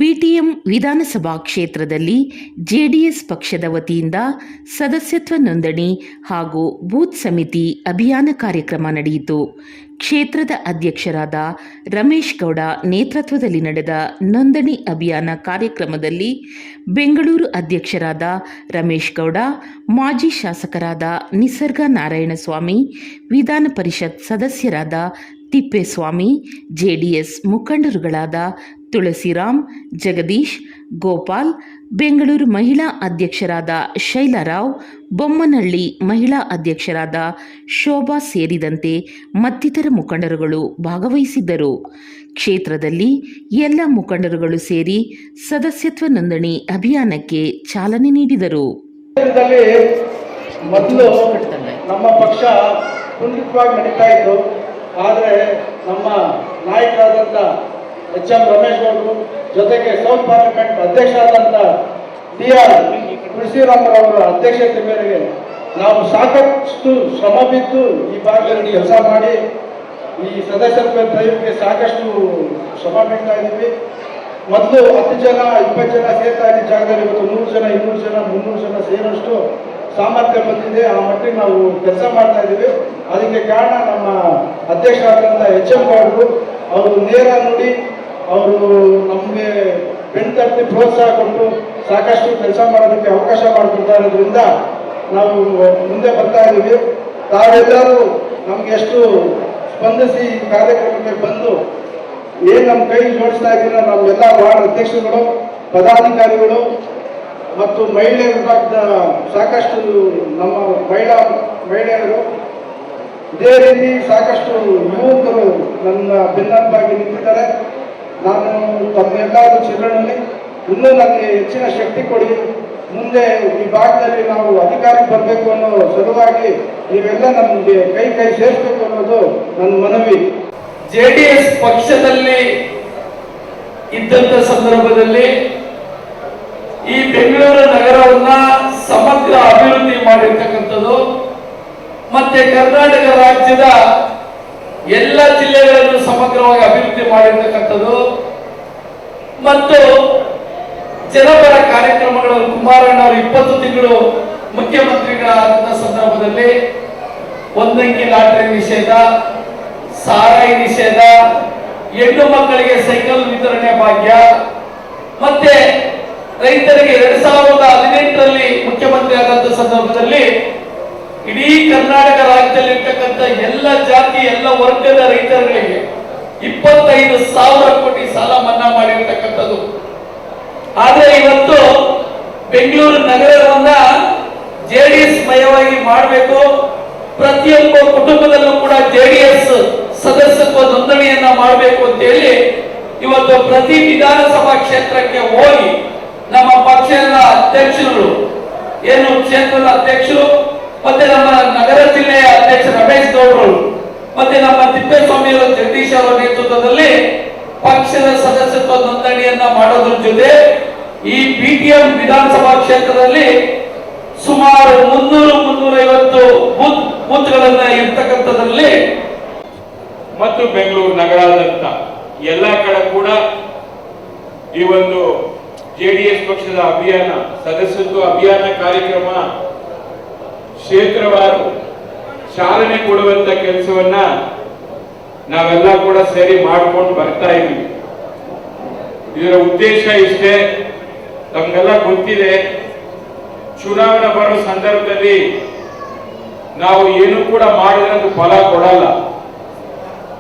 BTM ವಿಧಾನಸಭಾ ಕ್ಷೇತ್ರದಲ್ಲಿ JDS ಪಕ್ಷದ ವತಿಯಿಂದ ಸದಸ್ಯತ್ವ ನೋಂದಣಿ ಹಾಗೂ ಬೂತ್ ಸಮಿತಿ ಅಭಿಯಾನ ಕಾರ್ಯಕ್ರಮ ನಡೆಯಿತು. ಕ್ಷೇತ್ರದ ಅಧ್ಯಕ್ಷರಾದ ರಮೇಶ್ ಗೌಡ ನೇತೃತ್ವದಲ್ಲಿ ನಡೆದ ನೋಂದಣಿ ಅಭಿಯಾನ ಕಾರ್ಯಕ್ರಮದಲ್ಲಿ ಬೆಂಗಳೂರು ಅಧ್ಯಕ್ಷರಾದ ರಮೇಶ್ ಗೌಡ, ಮಾಜಿ ಶಾಸಕರಾದ ನಿಸರ್ಗ ನಾರಾಯಣಸ್ವಾಮಿ, ವಿಧಾನ ಪರಿಷತ್ ಸದಸ್ಯರಾದ ತಿಪ್ಪೇಸ್ವಾಮಿ, ಜೆಡಿಎಸ್ ಮುಖಂಡರುಗಳಾದ ತುಳಸಿರಾಮ್, ಜಗದೀಶ್, ಗೋಪಾಲ್, ಬೆಂಗಳೂರು ಮಹಿಳಾ ಅಧ್ಯಕ್ಷರಾದ ಶೈಲಾರಾವ್, ಬೊಮ್ಮನಹಳ್ಳಿ ಮಹಿಳಾ ಅಧ್ಯಕ್ಷರಾದ ಶೋಭಾ ಸೇರಿದಂತೆ ಮತ್ತಿತರ ಮುಖಂಡರುಗಳು ಭಾಗವಹಿಸಿದ್ದರು. ಕ್ಷೇತ್ರದಲ್ಲಿ ಎಲ್ಲ ಮುಖಂಡರುಗಳು ಸೇರಿ ಸದಸ್ಯತ್ವ ನೋಂದಣಿ ಅಭಿಯಾನಕ್ಕೆ ಚಾಲನೆ ನೀಡಿದರು. ಮೊದಲು ನಮ್ಮ ಪಕ್ಷ ಕುಂಠಿತವಾಗಿ ನಡೀತಾ ಇತ್ತು. ಆದರೆ ನಮ್ಮ ನಾಯಕರಾದಂಥ ಎಚ್.ಎಂ. ರಮೇಶ್ ಗೌಡರು ಜೊತೆಗೆ ಸೌತ್ ಪಾರ್ಲಿಮೆಂಟ್ ಅಧ್ಯಕ್ಷರಾದಂಥ ಟಿ.ಆರ್. ತುಳಸಿರಾಮರವರ ಅಧ್ಯಕ್ಷತೆ ಮೇರೆಗೆ ನಾವು ಸಾಕಷ್ಟು ಶ್ರಮ ಬಿದ್ದು ಈ ಭಾಗದಲ್ಲಿ ಕೆಲಸ ಮಾಡಿ ಈ ಸದಸ್ಯತ್ವ ದಯವಿಗೆ ಸಾಕಷ್ಟು ಶ್ರಮ ಬೀಳ್ತಾ ಇದ್ದೀವಿ. ಮೊದಲು 10 ಜನ 20 ಜನ ಸೇರ್ತಾ ಇದ್ದ ಜಾಗದಲ್ಲಿ ಇವತ್ತು 100 ಜನ 200 ಜನ 300 ಜನ ಸೇರೋಷ್ಟು ಸಾಮರ್ಥ್ಯ ಬಂದಿದೆ. ಆ ಮಟ್ಟಿಗೆ ನಾವು ಕೆಲಸ ಮಾಡ್ತಾ ಇದ್ದೀವಿ. ಅದಕ್ಕೆ ಕಾರಣ ನಮ್ಮ ಅಧ್ಯಕ್ಷರಾದಂಥ ಎಚ್.ಎಂ. ಗೌಡರು. ಅವರು ನೇರ ನುಡಿ, ಅವರು ನಮಗೆ ಬೆಣ್ತಟ್ಟಿ ಪ್ರೋತ್ಸಾಹ ಕೊಟ್ಟು ಸಾಕಷ್ಟು ಕೆಲಸ ಮಾಡೋದಕ್ಕೆ ಅವಕಾಶ ಮಾಡಿಕೊಡ್ತಾ ಇರೋದ್ರಿಂದ ನಾವು ಮುಂದೆ ಬರ್ತಾ ಇದ್ದೀವಿ. ತಾವೆಲ್ಲರೂ ನಮ್ಗೆ ಎಷ್ಟು ಸ್ಪಂದಿಸಿ ಕಾರ್ಯಕ್ರಮಕ್ಕೆ ಬಂದು ಏನು ನಮ್ಮ ಕೈ ಜೋಡಿಸ್ತಾ ಇದ್ದೀರ ನಮ್ಮೆಲ್ಲ ವಾರ್ಡ್ ಅಧ್ಯಕ್ಷರುಗಳು, ಪದಾಧಿಕಾರಿಗಳು ಮತ್ತು ಮಹಿಳೆ ವಿಭಾಗದ ಸಾಕಷ್ಟು ನಮ್ಮ ಮಹಿಳೆಯರು, ಇದೇ ರೀತಿ ಸಾಕಷ್ಟು ಯುವಕರು ನನ್ನ ಬೆನ್ನೆಲುಬಾಗಿ ನಿಂತಿದ್ದಾರೆ. ನಾನು ತಮ್ಮೆಲ್ಲರೂ ಚಿರಣದಲ್ಲಿ ಇನ್ನೂ ನನಗೆ ಹೆಚ್ಚಿನ ಶಕ್ತಿ ಕೊಡಿ, ಮುಂದೆ ಈ ಭಾಗದಲ್ಲಿ ನಾವು ಅಧಿಕಾರಕ್ಕೆ ಬರಬೇಕು ಅನ್ನೋ ಸಲುವಾಗಿ ನೀವೆಲ್ಲ ನಮಗೆ ಕೈ ಸೇರಿಸಬೇಕು ಅನ್ನೋದು ನನ್ನ ಮನವಿ. ಜೆಡಿಎಸ್ ಪಕ್ಷದಲ್ಲಿ ಇದ್ದಂಥ ಸಂದರ್ಭದಲ್ಲಿ ಈ ಬೆಂಗಳೂರು ನಗರವನ್ನ ಸಮಗ್ರ ಅಭಿವೃದ್ಧಿ ಮಾಡಿರ್ತಕ್ಕಂಥದ್ದು, ಮತ್ತೆ ಕರ್ನಾಟಕ ರಾಜ್ಯದ ಎಲ್ಲ ಜಿಲ್ಲೆಗಳನ್ನು ಸಮಗ್ರವಾಗಿ ಅಭಿವೃದ್ಧಿ ಮಾಡಿರ್ತಕ್ಕಂಥದ್ದು ಮತ್ತು ಜನಪರ ಕಾರ್ಯಕ್ರಮಗಳನ್ನು ಕುಮಾರಣ್ಣ ಅವರು 20 ತಿಂಗಳು ಮುಖ್ಯಮಂತ್ರಿಗಳಾದಂಥ ಸಂದರ್ಭದಲ್ಲಿ ಒಂದಂಕಿ ಲಾಟರಿ ನಿಷೇಧ, ಸಾರಾಯಿ ನಿಷೇಧ, ಹೆಣ್ಣು ಮಕ್ಕಳಿಗೆ ಸೈಕಲ್ ವಿತರಣೆ ಭಾಗ್ಯ, ಮತ್ತೆ ರೈತರಿಗೆ 2018ರಲ್ಲಿ ಮುಖ್ಯಮಂತ್ರಿ ಆದಂಥ ಸಂದರ್ಭದಲ್ಲಿ ಇಡೀ ಕರ್ನಾಟಕ ರಾಜ್ಯದಲ್ಲಿರ್ತಕ್ಕಂಥ ಎಲ್ಲ ಜಾತಿ ಎಲ್ಲ ವರ್ಗದ ರೈತರುಗಳಿಗೆ 25,000 ಕೋಟಿ ಸಾಲ ಮನ್ನಾ ಮಾಡಿರ್ತಕ್ಕಂಥದ್ದು. ಆದ್ರೆ ಇವತ್ತು ಬೆಂಗಳೂರು ನಗರವನ್ನ ಜೆಡಿಎಸ್ ಮಯವಾಗಿ ಮಾಡಬೇಕು, ಪ್ರತಿಯೊಬ್ಬ ಕುಟುಂಬದಲ್ಲೂ ಕೂಡ ಜೆಡಿಎಸ್ ಸದಸ್ಯತ್ವ ನೋಂದಣಿಯನ್ನ ಮಾಡಬೇಕು ಅಂತ ಹೇಳಿ ಇವತ್ತು ಪ್ರತಿ ವಿಧಾನಸಭಾ ಕ್ಷೇತ್ರಕ್ಕೆ ಹೋಗಿ ನಮ್ಮ ಪಕ್ಷದ ಅಧ್ಯಕ್ಷರು, ಏನು ಕ್ಷೇತ್ರದ ಅಧ್ಯಕ್ಷರು ಮತ್ತೆ ನಮ್ಮ ನಗರ ಜಿಲ್ಲೆಯ ಅಧ್ಯಕ್ಷ ರಮೇಶ್ ಗೌಡರು ಮತ್ತೆ ನಮ್ಮ ತಿಪ್ಪೇಸ್ವಾಮಿಯವರ ಜಗದೀಶ್ ಅವರ ನೇತೃತ್ವದಲ್ಲಿ ಪಕ್ಷದ ಸದಸ್ಯತ್ವ ನೋಂದಣಿಯನ್ನ ಮಾಡೋದ್ರ ಜೊತೆ ಈ ಬಿಟಿಎಂ ವಿಧಾನಸಭಾ ಕ್ಷೇತ್ರದಲ್ಲಿ ಸುಮಾರು 300-350 ಬೂತ್ಗಳನ್ನ ಇರ್ತಕ್ಕಂಥದ್ರಲ್ಲಿ ಮತ್ತು ಬೆಂಗಳೂರು ನಗರಾದ್ಯಂತ ಎಲ್ಲ ಕಡೆ ಕೂಡ ಈ ಒಂದು ಜೆಡಿಎಸ್ ಪಕ್ಷದ ಅಭಿಯಾನ, ಸದಸ್ಯತ್ವ ಅಭಿಯಾನ ಕಾರ್ಯಕ್ರಮ ಕ್ಷೇತ್ರವಾರು ಚಾಲನೆ ಕೊಡುವಂತ ಕೆಲಸವನ್ನ ನಾವೆಲ್ಲ ಕೂಡ ಸೇರಿ ಮಾಡ್ಕೊಂಡು ಬರ್ತಾ ಇದ್ದೀವಿ. ಇದರ ಉದ್ದೇಶ ಇಷ್ಟೇ, ನಮ್ಗೆಲ್ಲ ಗೊತ್ತಿದೆ, ಚುನಾವಣೆ ಬರೋ ಸಂದರ್ಭದಲ್ಲಿ ನಾವು ಏನು ಕೂಡ ಮಾಡಿದ್ರೆ ಅದು ಫಲ ಕೊಡಲ್ಲ.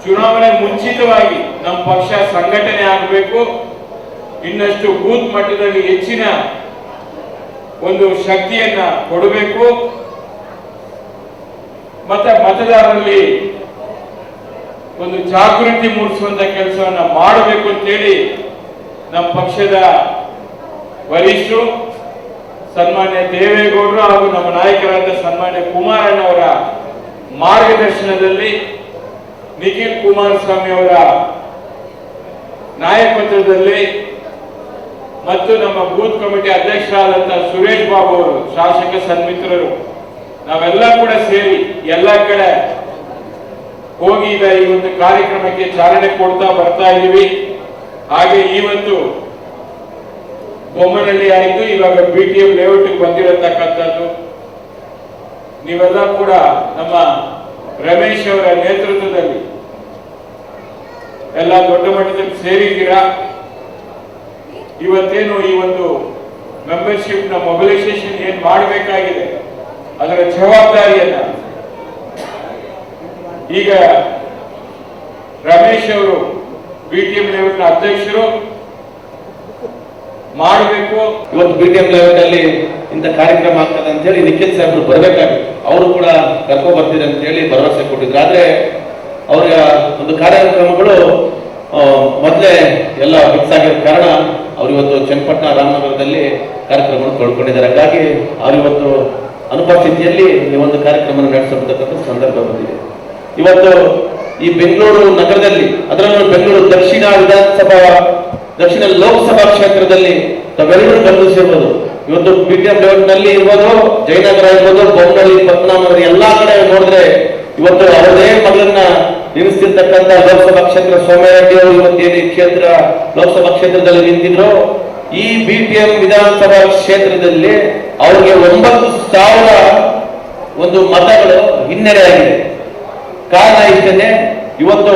ಚುನಾವಣೆ ಮುಂಚಿತವಾಗಿ ನಮ್ಮ ಪಕ್ಷ ಸಂಘಟನೆ ಆಗಬೇಕು, ಇನ್ನಷ್ಟು ಬೂತ್ ಮಟ್ಟದಲ್ಲಿ ಹೆಚ್ಚಿನ ಒಂದು ಶಕ್ತಿಯನ್ನ ಕೊಡಬೇಕು, ಮತ್ತೆ ಮತದಾರರಲ್ಲಿ ಒಂದು ಜಾಗೃತಿ ಮೂಡಿಸುವಂತ ಕೆಲಸವನ್ನ ಮಾಡಬೇಕು ಅಂತೇಳಿ ನಮ್ಮ ಪಕ್ಷದ ವರಿಷ್ಠರು ಸನ್ಮಾನ್ಯ ದೇವೇಗೌಡರು ಹಾಗೂ ನಮ್ಮ ನಾಯಕರಾದ ಸನ್ಮಾನ್ಯ ಕುಮಾರಣ್ಣ ಅವರ ಮಾರ್ಗದರ್ಶನದಲ್ಲಿ, ನಿಖಿಲ್ ಕುಮಾರಸ್ವಾಮಿ ಅವರ ನಾಯಕತ್ವದಲ್ಲಿ ಮತ್ತು ನಮ್ಮ ಬೂತ್ ಕಮಿಟಿ ಅಧ್ಯಕ್ಷರಾದಂತಹ ಸುರೇಶ್ ಬಾಬು ಅವರು, ಶಾಸಕ ಸನ್ಮಿತ್ರರು, ನಾವೆಲ್ಲ ಕೂಡ ಸೇರಿ ಎಲ್ಲ ಕಡೆ ಹೋಗಿ ಈ ಒಂದು ಕಾರ್ಯಕ್ರಮಕ್ಕೆ ಚಾಲನೆ ಕೊಡ್ತಾ ಬರ್ತಾ ಇದ್ದೀವಿ. ಹಾಗೆ ಇವತ್ತು ಬೊಮ್ಮನಹಳ್ಳಿ ಆಯಿತು, ಇವಾಗ BTM ಲೇಔಟ್ಗೆ ಬಂದಿರತಕ್ಕಂಥದ್ದು. ನೀವೆಲ್ಲ ಕೂಡ ನಮ್ಮ ರಮೇಶ್ ಅವರ ನೇತೃತ್ವದಲ್ಲಿ ಎಲ್ಲ ದೊಡ್ಡ ಮಟ್ಟದಲ್ಲಿ ಸೇರಿದ್ದೀರಾ. ಇವತ್ತೇನು ಈ ಒಂದು ಮೆಂಬರ್ಶಿಪ್ ನ ಮೊಬಿಲೈಸೇಷನ್ ಏನ್ ಮಾಡಬೇಕಾಗಿದೆ ಅದರ ಜವಾಬ್ದಾರಿಯನ್ನ ಈಗ ರಮೇಶ್ ಅವರು BTM ಲೇಔಟ್ನ ಅಧ್ಯಕ್ಷರು ಮಾಡಬೇಕು. ಇವತ್ತು BTM ಲೇಔಟ್ ಅಲ್ಲಿ ಇಂಥ ಕಾರ್ಯಕ್ರಮ ಆಗ್ತದೆ ಅಂತ ಹೇಳಿ ನಿಖಿಲ್ ಸಾಹೇಬರು ಬರಬೇಕಾಗಿತ್ತು. ಅವರು ಕೂಡ ಕರ್ಕೊಂಡು ಬರ್ತೀರಿ ಅಂತ ಹೇಳಿ ಭರವಸೆ ಕೊಟ್ಟಿದ್ರು. ಆದ್ರೆ ಅವರ ಒಂದು ಕಾರ್ಯಕ್ರಮಗಳು ಮೊದಲೇ ಎಲ್ಲ ಫಿಕ್ಸ್ ಆಗಿರೋ ಕಾರಣ ಅವ್ರು ಇವತ್ತು ಚನ್ನಪಟ್ಟಣ ರಾಮನಗರದಲ್ಲಿ ಕಾರ್ಯಕ್ರಮವನ್ನು ತೊಳ್ಕೊಂಡಿದ್ದಾರೆ. ಹಾಗಾಗಿ ಅವ್ರು ಇವತ್ತು ಅನುಪಸ್ಥಿತಿಯಲ್ಲಿ ಈ ಒಂದು ಕಾರ್ಯಕ್ರಮ ನಡೆಸತಕ್ಕಂಥ ಸಂದರ್ಭ ಬಂದಿದೆ. ಇವತ್ತು ಈ ಬೆಂಗಳೂರು ನಗರದಲ್ಲಿ, ಅದರಲ್ಲೂ ಬೆಂಗಳೂರು ದಕ್ಷಿಣ ಲೋಕಸಭಾ ಕ್ಷೇತ್ರದಲ್ಲಿ ತಾವೆಲ್ಲರೂ ಗಮನಿಸಿರ್ಬೋದು. ಇವತ್ತು BTM ಲೇಔಟ್ ನಲ್ಲಿ ಇರ್ಬೋದು, ಜಯನಗರ ಇರ್ಬೋದು, ಬೊಮ್ಮನಹಳ್ಳಿ, ಪದ್ಮನಾಭನಗರ ಎಲ್ಲಾ ಕಡೆ ನೋಡಿದ್ರೆ ಇವತ್ತು ಅವರದೇ ಮಗಳನ್ನ ನಿಲ್ಲಿಸ್ತಿರ್ತಕ್ಕಂಥ ಲೋಕಸಭಾ ಕ್ಷೇತ್ರ ಸೋಮರೆಡ್ಡಿ ಅವರು ಇವತ್ತೇನು ಕ್ಷೇತ್ರ ಲೋಕಸಭಾ ಕ್ಷೇತ್ರದಲ್ಲಿ ನಿಂತಿದ್ರು, ಈ BTM ವಿಧಾನಸಭಾ ಕ್ಷೇತ್ರದಲ್ಲಿ ಅವ್ರಿಗೆ 9,000 ಒಂದು ಮತಗಳು ಹಿನ್ನಡೆ ಆಗಿದೆ. ಕಾರಣ ಇಷ್ಟೇ, ಇವತ್ತು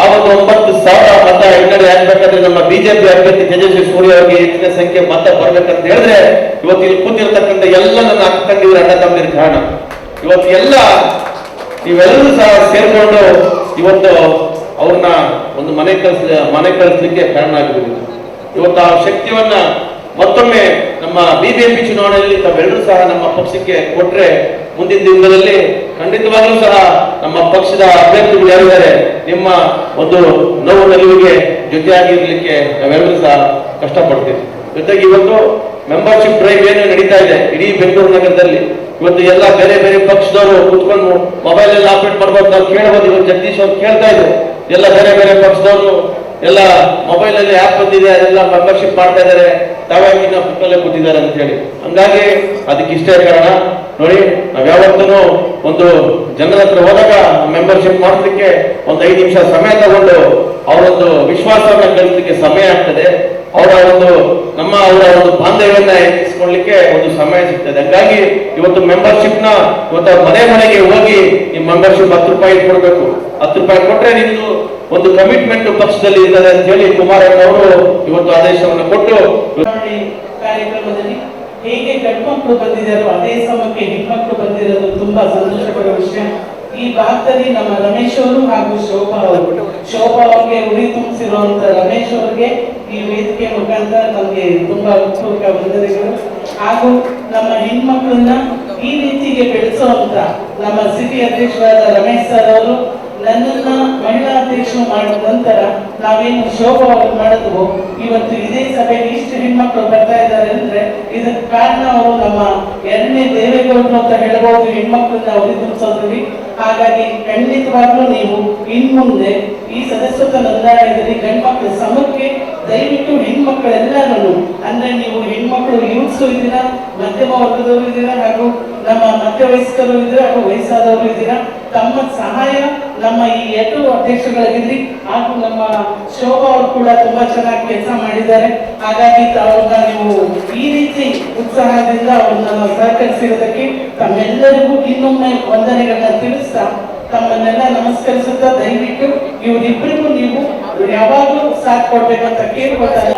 ಆ ಒಂದು 9,000 ಮತ ಹಿನ್ನಡೆ ಆಗ್ಬೇಕಾದ್ರೆ ನಮ್ಮ ಬಿಜೆಪಿ ಅಭ್ಯರ್ಥಿ ತೇಜಸ್ವಿ ಸೂರ್ಯ ಅವರಿಗೆ ಹೆಚ್ಚಿನ ಸಂಖ್ಯೆ ಮತ ಬರ್ಬೇಕಂತ ಹೇಳಿದ್ರೆ ಇವತ್ತು ಇಲ್ಲಿ ಕೂತಿರ್ತಕ್ಕಂಥ ಎಲ್ಲ ನನ್ನ ಅಕ್ಕ ತಂಗಿಯರ ಅಣ್ಣ ತಮ್ಮದಿರ ಕಾರಣ. ಇವತ್ತು ನೀವೆಲ್ಲರೂ ಸಹ ಸೇರ್ಕೊಂಡು ಇವತ್ತು ಅವ್ರನ್ನ ಒಂದು ಮನೆ ಕಳಿಸ್ಲಿಕ್ಕೆ ಕಾರಣ ಆಗಿರುವುದು. ಇವತ್ತು ಆ ಶಕ್ತಿಯನ್ನ ಮತ್ತೊಮ್ಮೆ ನಮ್ಮ ಬಿಬಿಎಂಪಿ ಚುನಾವಣೆಯಲ್ಲಿ ತಾವೆಲ್ಲರೂ ಸಹ ನಮ್ಮ ಪಕ್ಷಕ್ಕೆ ಕೊಟ್ರೆ ಮುಂದಿನ ದಿನಗಳಲ್ಲಿ ಖಂಡಿತವಾಗ್ಲೂ ಸಹ ನಮ್ಮ ಪಕ್ಷದ ಅಭ್ಯರ್ಥಿಗಳು ಯಾರಿದ್ದಾರೆ ನಿಮ್ಮ ಒಂದು ನೋವು ನಲಿವಿಗೆ ಜೊತೆಯಾಗಿರ್ಲಿಕ್ಕೆ ನಾವೆಲ್ಲರೂ ಸಹ ಕಷ್ಟಪಡ್ತೀವಿ. ಜೊತೆಗೆ ಇವತ್ತು ಮೆಂಬರ್ಶಿಪ್ ಡ್ರೈವ್ ಏನು ನಡೀತಾ ಇದೆ ಇಡೀ ಬೆಂಗಳೂರು ನಗರದಲ್ಲಿ, ಇವತ್ತು ಎಲ್ಲ ಬೇರೆ ಬೇರೆ ಪಕ್ಷದವರು ಕುತ್ಕೊಂಡು ಮೊಬೈಲ್ ಅಲ್ಲಿ ಆಪರೇಟ್ ಮಾಡ್ಬೋದು, ನಾವು ಕೇಳಬಹುದು. ಇವತ್ತು ಜಗದೀಶ್ ಅವ್ರು ಕೇಳ್ತಾ ಇದ್ರು, ಎಲ್ಲ ಬೇರೆ ಬೇರೆ ಪಕ್ಷದವರು ಎಲ್ಲ ಮೊಬೈಲ್ ಅಲ್ಲಿ ಆಪ್ ಬಂದಿದೆ, ಅದೆಲ್ಲ ಮೆಂಬರ್ಶಿಪ್ ಮಾಡ್ತಾ ಇದ್ದಾರೆ, ತಾವಾಗಿನ ಬುಕ್ಕಲ್ಲೇ ಕೂತಿದ್ದಾರೆ ಅಂತ ಹೇಳಿ. ಹಂಗಾಗಿ ಅದಕ್ಕೆ ಇಷ್ಟೇ ಕಾರಣ. ನೋಡಿ, ನಾವ್ ಯಾವತ್ತೂ ಒಂದು ಜನರ ಹತ್ರ ಹೋದಾಗ ಮೆಂಬರ್ಶಿಪ್ ಮಾಡ್ಲಿಕ್ಕೆ ಒಂದು 5 ನಿಮಿಷ ಸಮಯ ತಗೊಂಡು ಅವರೊಂದು ವಿಶ್ವಾಸವನ್ನ ಗಳಿಸಲಿಕ್ಕೆ ಸಮಯ ಆಗ್ತದೆ. ಅವರ ಒಂದು ಬಾಂಧವ್ಯವನ್ನ ಹೆಚ್ಚಿಸ್ಕೊಳ್ಳಿಕ್ಕೆ ಒಂದು ಸಮಯ ಸಿಗ್ತದೆ. ಹಂಗಾಗಿ ಇವತ್ತು ಮೆಂಬರ್ಶಿಪ್ ನ ಇವತ್ತು ಮನೆಗೆ ಹೋಗಿ ಈ ಮೆಂಬರ್ಶಿಪ್ 10 ರೂಪಾಯಿ ಕೊಡ್ಬೇಕು. 10 ರೂಪಾಯಿ ಕೊಟ್ರೆ ನಿಮ್ದು ಒಂದು ಕಮಿಟ್ಮೆಂಟ್ ಪಕ್ಷದಲ್ಲಿ ಇರ್ತದೆ ಅಂತ ಹೇಳಿ ಕುಮಾರಣ್ಣ ಅವರು ಇವತ್ತು ಆದೇಶವನ್ನು ಕೊಟ್ಟು ಕಾರ್ಯಕ್ರಮದಲ್ಲಿ ಹೇಗೆ ಗಂಡ್ಮಕ್ಳು ಬಂದಿದ್ದಾರೋ ಅದೇ ಸಮಯಕ್ಕೆ ಹೆಣ್ಮಕ್ಳು ಬಂದಿರೋದು ತುಂಬಾ ಸಂತೋಷ ಪಡುವ ವಿಷಯ. ಈ ಭಾಗದಲ್ಲಿ ನಮ್ಮ ರಮೇಶ್ ಅವರು ಹಾಗೂ ಶೋಭಾ ಅವ್ರಿಗೆ ಉರಿ ತುಂಬಿಸಿರುವಂತ ರಮೇಶ್ ಅವ್ರಿಗೆ ಈ ವೇದಿಕೆ ಮುಖಾಂತರ ನಮಗೆ ತುಂಬಾ ಉತ್ಸುಕ ವಂದನೆಗಳು. ಹಾಗೂ ನಮ್ಮ ಹೆಣ್ಮಕ್ಳನ್ನ ಈ ರೀತಿಗೆ ಬೆಳೆಸುವಂತ ನಮ್ಮ ಸಿಟಿ ಅಧ್ಯಕ್ಷರಾದ ರಮೇಶ್ ಸರ್ ಅವರು ನನ್ನನ್ನ ಮಹಿಳಾ ಅಧ್ಯಕ್ಷರು ಮಾಡಿದ ನಂತರ ನಾವೇನು ಶೋಭಾ ಅವರು ಮಾಡಿದ್ವು, ಇವತ್ತು ಇದೇ ಸಭೆಗೆ ಇಷ್ಟು ಹೆಣ್ಮಕ್ಳು ಬರ್ತಾ ಇದ್ದಾರೆ ಅಂದ್ರೆ ಇದಕ್ಕೆ ಕಾರಣ ಅವರು ನಮ್ಮ 2ನೇ ದೇವೇಗೌಡರು ಅಂತ ಹೇಳ್ಬೋದು ಹೆಣ್ಮಕ್ಳನ್ನ ಉರಿ ತುಂಬಿಸೋದ್ರಲ್ಲಿ. ಹಾಗಾಗಿ ಖಂಡಿತವಾಗ್ಲೂ ನೀವು ಇನ್ಮುಂದೆ ಈ ಸದಸ್ಯತ್ವ ನೋಂದಣಿಯಲ್ಲಿ ಗಂಡ್ಮಕ್ಳ ಸಮಕ್ಕೆ ದಯವಿಟ್ಟು ಹೆಣ್ಮಕ್ಳೆಲ್ಲರೂ, ಅಂದ್ರೆ ನೀವು ಹೆಣ್ಮಕ್ಳು ಯೂತ್ಸು ಇದ್ದೀರಾ, ಮಧ್ಯಮ ವರ್ಗದವರು ಇದ್ದೀರಾ, ಹಾಗೂ ನಮ್ಮ ಮಧ್ಯವಯಸ್ಕರು ಇದ್ದೀರಾ, ಹಾಗೂ ವಯಸ್ಸಾದವರು ಇದ್ದೀರಾ. ತಮ್ಮ ಸಹಾಯ ನಮ್ಮ ಈ 2 ಅಧ್ಯಕ್ಷಗಳಿರಲಿ, ಹಾಗೂ ನಮ್ಮ ಶೋಭಾ ಅವರು ಕೂಡ ತುಂಬಾ ಚೆನ್ನಾಗಿ ಕೆಲಸ ಮಾಡಿದ್ದಾರೆ. ಹಾಗಾಗಿ ಅವ್ರನ್ನ ನೀವು ಈ ರೀತಿ ಉತ್ಸಾಹದಿಂದ ಅವ್ರನ್ನ ಸಹಕರಿಸಿರೋದಕ್ಕೆ ತಮ್ಮೆಲ್ಲರಿಗೂ ಇನ್ನೊಮ್ಮೆ ವಂದನೆಗಳನ್ನ ತಿಳಿಸ್ತಾ ತಮ್ಮನ್ನೆಲ್ಲ ನಮಸ್ಕರಿಸುತ್ತಾ ದಯವಿಟ್ಟು ಇವರಿಬ್ಬರಿಗೂ ನೀವು ಯಾವಾಗಲೂ ಸಾಥ್ ಕೊಡ್ಬೇಕಂತ ಕೇಳ್ಕೊತಾರೆ.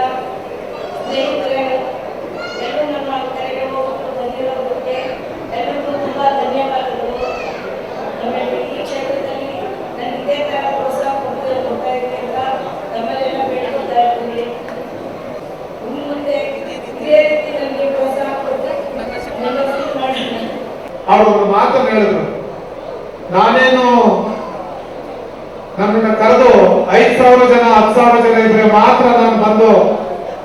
ಅವರು ಒಂದು ಮಾತನ್ನು ಹೇಳಿದ್ರು, ನಾನೇನು ನನ್ನನ್ನು ಕರೆದು 5,000 ಜನ 10,000 ಜನ ಇದ್ರೆ ಮಾತ್ರ ನಾನು ಬಂದು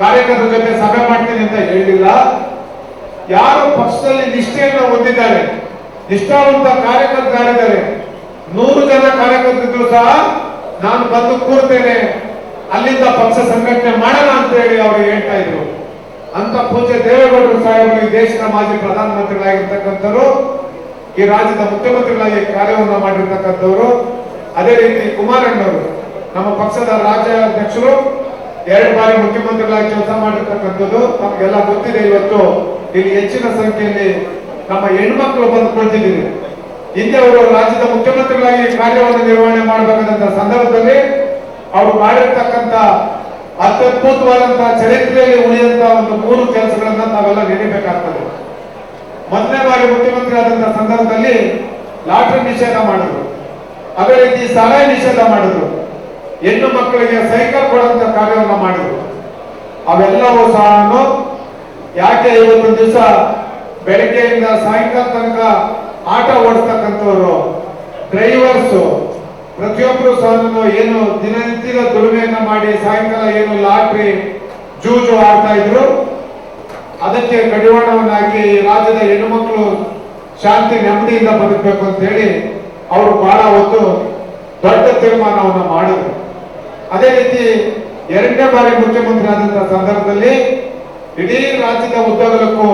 ಕಾರ್ಯಕರ್ತರ ಜೊತೆ ಸಭೆ ಮಾಡ್ತೀನಿ ಅಂತ ಹೇಳಿಲ್ಲ. ಯಾರು ಪಕ್ಷದಲ್ಲಿ ನಿಷ್ಠೆಯನ್ನು ಹೊಂದಿದ್ದಾರೆ, ನಿಷ್ಠಾವಂತ ಕಾರ್ಯಕರ್ತರಿದ್ದಾರೆ, 100 ಜನ ಕಾರ್ಯಕರ್ತರಿದ್ರು ಸಹ ನಾನು ಬಂದು ಕೂರ್ತೇನೆ, ಅಲ್ಲಿಂದ ಪಕ್ಷ ಸಂಘಟನೆ ಮಾಡೋಣ ಅಂತ ಹೇಳಿ ಅವರು ಹೇಳ್ತಾ ಇದ್ರು. ಅಂತ ಪೂಜ್ಯ ದೇವೇಗೌಡರು ಸಾಹೇಬರು ಈ ದೇಶದ ಮಾಜಿ ಪ್ರಧಾನಮಂತ್ರಿಗಳಾಗಿರ್ತಕ್ಕಂಥವ್ರು, ಈ ರಾಜ್ಯದ ಮುಖ್ಯಮಂತ್ರಿಗಳಾಗಿ ಕಾರ್ಯವನ್ನು ಮಾಡಿರ್ತಕ್ಕಂಥವ್ರು. ಅದೇ ರೀತಿ ಕುಮಾರಣ್ಣವರು ನಮ್ಮ ಪಕ್ಷದ ರಾಜ್ಯಾಧ್ಯಕ್ಷರು, 2 ಬಾರಿ ಮುಖ್ಯಮಂತ್ರಿಗಳಾಗಿ ಕೆಲಸ ಮಾಡಿರ್ತಕ್ಕಂಥದ್ದು ನಮಗೆಲ್ಲ ಗೊತ್ತಿದೆ. ಇವತ್ತು ಇಲ್ಲಿ ಹೆಚ್ಚಿನ ಸಂಖ್ಯೆಯಲ್ಲಿ ನಮ್ಮ ಹೆಣ್ಮಕ್ಳು ಬಂದು ಕುಳಿತಿದ್ದೀವಿ. ಹಿಂದೆ ಅವರು ರಾಜ್ಯದ ಮುಖ್ಯಮಂತ್ರಿಗಳಾಗಿ ಕಾರ್ಯವನ್ನು ನಿರ್ವಹಣೆ ಮಾಡಬೇಕಾದಂತ ಸಂದರ್ಭದಲ್ಲಿ ಅವರು ಮಾಡಿರ್ತಕ್ಕಂಥ ಅತ್ಯದ್ಭುತವಾದಂತಹ ಚರಿತ್ರೆಯಲ್ಲಿ ಉಳಿದಂತಹ ಒಂದು 3 ಕೆಲಸಗಳನ್ನ ನಾವೆಲ್ಲ ನೆನಬೇಕಾಗ್ತದೆ. ಮೊದಲನೇ ಬಾರಿ ಮುಖ್ಯಮಂತ್ರಿ ಆದಂತಹ ಸಂದರ್ಭದಲ್ಲಿ ಲಾಟರಿ ನಿಷೇಧ ಮಾಡಿದ್ರು, ಅದೇ ರೀತಿ ಸಾರಾಯಿ ನಿಷೇಧ ಮಾಡಿದ್ರು, ಹೆಣ್ಣು ಮಕ್ಕಳಿಗೆ ಸೈಕಲ್ ಕೊಡುವಂತ ಕಾರ್ಯವನ್ನು ಮಾಡಿದ್ರು. ಅವೆಲ್ಲವೂ ಸಹ ಯಾಕೆ ಇವತ್ತು ದಿವಸ ಬೆಳಗ್ಗೆಯಿಂದ ಸಾಯಂಕಾಲ ತನಕ ಆಟ ಓಡಿಸ್ತಕ್ಕಂಥವ್ರು ಡ್ರೈವರ್ಸು ಪ್ರತಿಯೊಬ್ಬರು ಸಹ ಏನು ದಿನನಿತ್ಯದ ದುಡಿಮೆಯನ್ನ ಮಾಡಿ ಸಾಯಂಕಾಲ ಏನು ಲಾಟ್ರಿ ಜೂಜು ಆಡ್ತಾ ಇದ್ರು, ಅದಕ್ಕೆ ಕಡಿವಾಣವನ್ನು ಹಾಕಿ ಈ ರಾಜ್ಯದ ಹೆಣ್ಣುಮಕ್ಕಳು ಶಾಂತಿ ನೆಮ್ಮದಿಯಿಂದ ಬದುಕಬೇಕು ಅಂತ ಹೇಳಿ ಅವರು ಬಹಳ ಹೊತ್ತು ದೊಡ್ಡ ತೀರ್ಮಾನವನ್ನು ಮಾಡಿದ್ರು. ಅದೇ ರೀತಿ 2ನೇ ಬಾರಿ ಮುಖ್ಯಮಂತ್ರಿ ಆದಂತಹ ಸಂದರ್ಭದಲ್ಲಿ ಇಡೀ ರಾಜ್ಯದ ಉದ್ದಗಲಕ್ಕೂ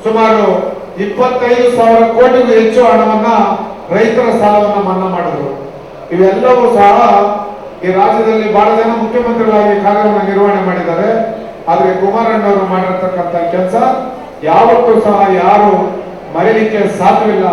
ಸುಮಾರು 25,000 ಕೋಟಿಗೂ ಹೆಚ್ಚು ಹಣವನ್ನ ರೈತರ ಸಾಲವನ್ನ ಮನ್ನಾ ಮಾಡಿದ್ರು. ಇವೆಲ್ಲವೂ ಸಹ ಈ ರಾಜ್ಯದಲ್ಲಿ ಬಹಳ ಜನ ಮುಖ್ಯಮಂತ್ರಿಗಳಾಗಿ ಕಾರ್ಯವನ್ನು ನಿರ್ವಹಣೆ ಮಾಡಿದ್ದಾರೆ. ಆದ್ರೆ ಕುಮಾರಣ್ಣವರು ಮಾಡಿರ್ತಕ್ಕಂಥ ಕೆಲಸ ಯಾವತ್ತೂ ಸಹ ಯಾರು ಮರೀಲಿಕ್ಕೆ ಸಾಧ್ಯವಿಲ್ಲ.